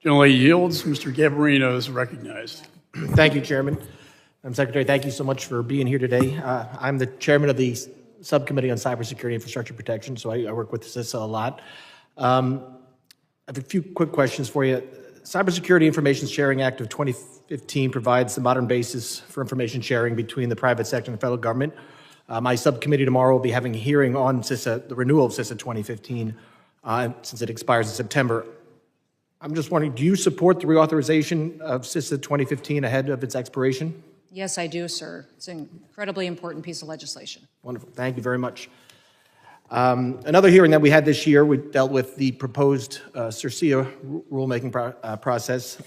General yields. Mr. Gabarino is recognized. Thank you, Chairman. Madam Secretary, thank you so much for being here today. I'm the chairman of the Subcommittee on Cybersecurity Infrastructure Protection, so I work with CISA a lot. I have a few quick questions for you. Cybersecurity Information Sharing Act of 2015 provides the modern basis for information sharing between the private sector and the federal government. My subcommittee tomorrow will be having a hearing on CISA, the renewal of CISA 2015, since it expires in September. I'm just wondering, do you support the reauthorization of CISA 2015 ahead of its expiration? Yes, I do, sir. It's an incredibly important piece of legislation. Wonderful. Thank you very much. Another hearing that we had this year, we dealt with the proposed CISA rulemaking process,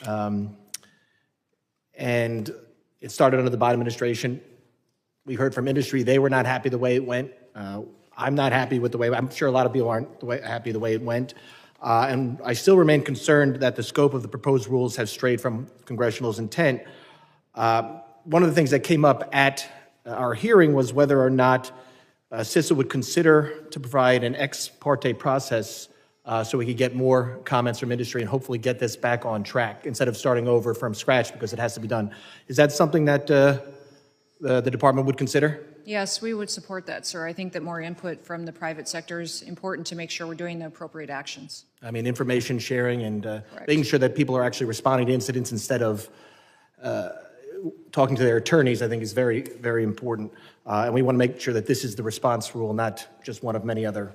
and it started under the Biden administration. We heard from industry; they were not happy the way it went. I'm not happy with the way. I'm sure a lot of people aren't happy the way it went, and I still remain concerned that the scope of the proposed rules has strayed from congressional's intent. One of the things that came up at our hearing was whether or not CISA would consider to provide an ex parte process so we could get more comments from industry and hopefully get this back on track instead of starting over from scratch because it has to be done. Is that something that the department would consider? Yes, we would support that, sir. I think that more input from the private sector is important to make sure we're doing the appropriate actions. I mean, information sharing and making sure that people are actually responding to incidents instead of talking to their attorneys, I think is very, very important. And we want to make sure that this is the response rule, not just one of many other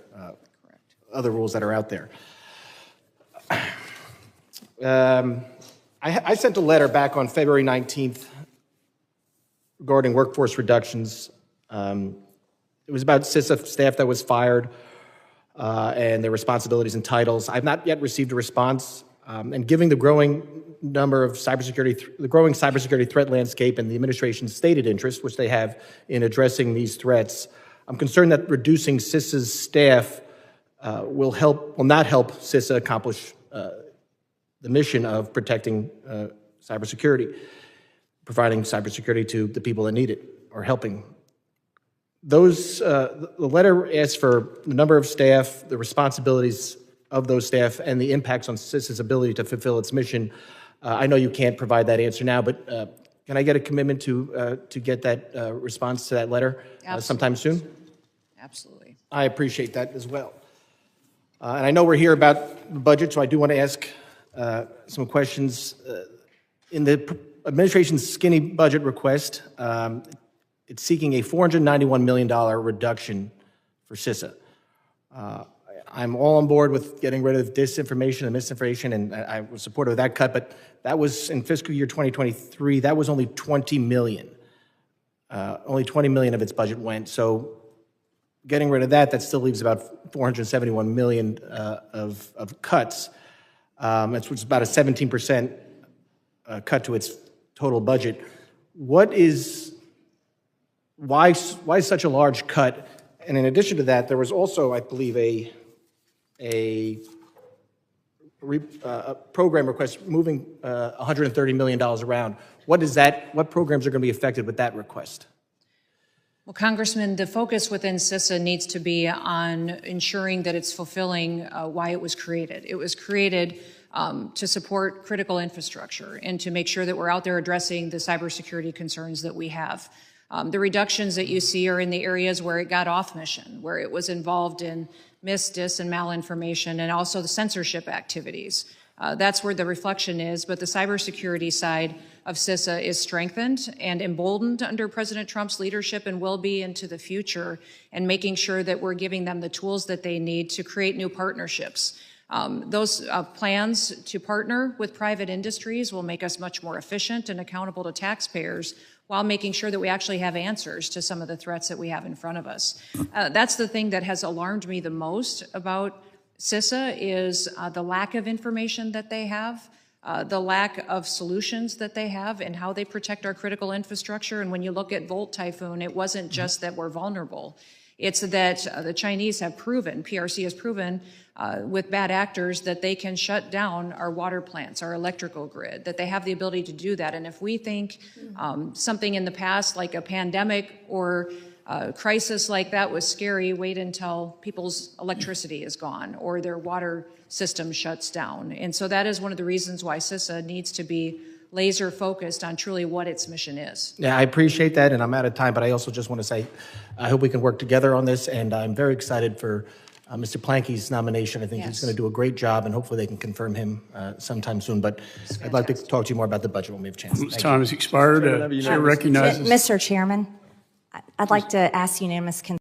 rules that are out there. I sent a letter back on February 19th regarding workforce reductions. It was about CISA staff that was fired and their responsibilities and titles. I've not yet received a response. And given the growing cybersecurity threat landscape and the administration's stated interest, which they have in addressing these threats, I'm concerned that reducing CISA's staff will not help CISA accomplish the mission of protecting cybersecurity, providing cybersecurity to the people that need it, or helping. The letter asks for the number of staff, the responsibilities of those staff, and the impacts on CISA's ability to fulfill its mission. I know you can't provide that answer now, but can I get a commitment to get that response to that letter sometime soon? Absolutely. I appreciate that as well. And I know we're here about the budget, so I do want to ask some questions. In the administration's skinny budget request, it's seeking a $491 million reduction for CISA. I'm all on board with getting rid of disinformation and misinformation, and I was supportive of that cut, but that was in fiscal year 2023, that was only $20 million. Only $20 million of its budget went, so getting rid of that still leaves about $471 million of cuts, which is about a 17% cut to its total budget. Why such a large cut? And in addition to that, there was also, I believe, a program request moving $130 million around. What programs are going to be affected with that request? Well, Congressman, the focus within CISA needs to be on ensuring that it's fulfilling why it was created. It was created to support critical infrastructure and to make sure that we're out there addressing the cybersecurity concerns that we have. The reductions that you see are in the areas where it got off mission, where it was involved in mis, dis, and malinformation, and also the censorship activities. That's where the reflection is, but the cybersecurity side of CISA is strengthened and emboldened under President Trump's leadership and will be into the future, and making sure that we're giving them the tools that they need to create new partnerships. Those plans to partner with private industries will make us much more efficient and accountable to taxpayers, while making sure that we actually have answers to some of the threats that we have in front of us. That's the thing that has alarmed me the most about CISA is the lack of information that they have, the lack of solutions that they have, and how they protect our critical infrastructure. And when you look at Volt Typhoon, it wasn't just that we're vulnerable. It's that the Chinese have proven, PRC has proven with bad actors that they can shut down our water plants, our electrical grid, that they have the ability to do that. And if we think something in the past like a pandemic or A crisis like that was scary. Wait until people's electricity is gone or their water system shuts down. And so that is one of the reasons why CISA needs to be laser focused on truly what its mission is. Yeah, I appreciate that, and I'm out of time, but I also just want to say I hope we can work together on this, and I'm very excited for Mr. Planky's nomination. I think he's Yes. going to do a great job, and hopefully they can confirm him sometime soon. But I'd like to talk to you more about the budget when we have a chance. This Thank time has expired. Chair recognizes. Mr. Chairman, I'd like to ask unanimous consent